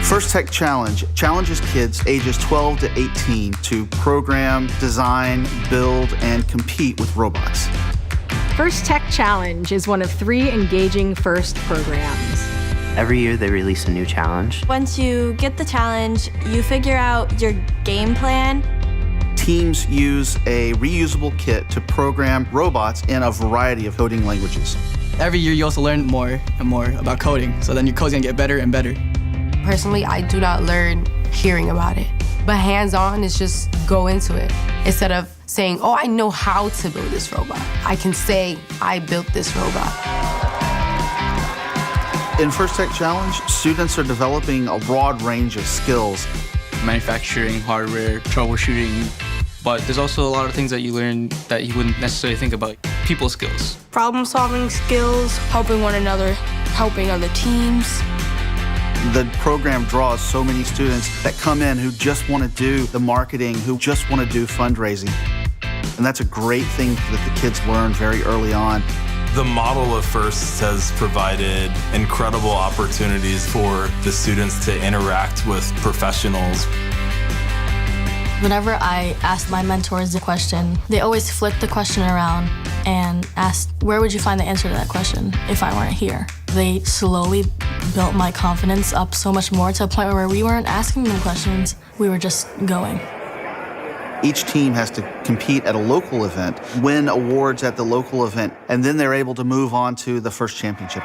First Tech Challenge challenges kids ages 12 to 18 to program, design, build, and compete with robots. First Tech Challenge is one of 3 engaging FIRST programs. Every year they release a new challenge. Once you get the challenge, you figure out your game plan. Teams use a reusable kit to program robots in a variety of coding languages. Every year you also learn more and more about coding, so then your code's gonna get better and better. Personally, I do not learn hearing about it, but hands-on is just go into it. Instead of saying, oh, I know how to build this robot, I can say, I built this robot. In First Tech Challenge, students are developing a broad range of skills. Manufacturing, hardware, troubleshooting, but there's also a lot of things that you learn that you wouldn't necessarily think about. People skills. Problem-solving skills, helping one another, helping other teams. The program draws so many students that come in who just want to do the marketing, who just want to do fundraising. And that's a great thing that the kids learn very early on. The model of FIRST has provided incredible opportunities for the students to interact with professionals. Whenever I asked my mentors a question, they always flipped the question around and asked, where would you find the answer to that question if I weren't here? They slowly built my confidence up so much more to a point where we weren't asking them questions, we were just going. Each team has to compete at a local event, win awards at the local event, and then they're able to move on to the first championship.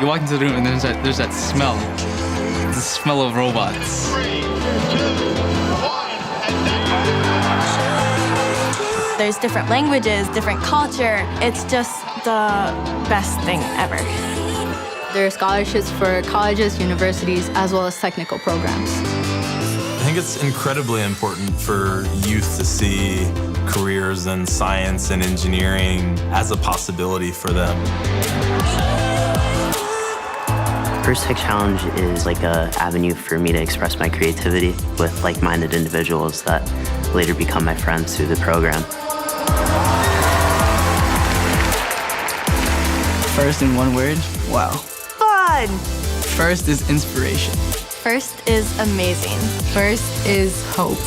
You walk into the room and there's that smell. The smell of robots. 3, 2, 1, and there's different languages, different culture. It's just the best thing ever. There are scholarships for colleges, universities, as well as technical programs. I think it's incredibly important for youth to see careers in science and engineering as a possibility for them. First Tech Challenge is like an avenue for me to express my creativity with like-minded individuals that later become my friends through the program. First in one word, wow. Fun! First is inspiration. First is amazing. First is hope.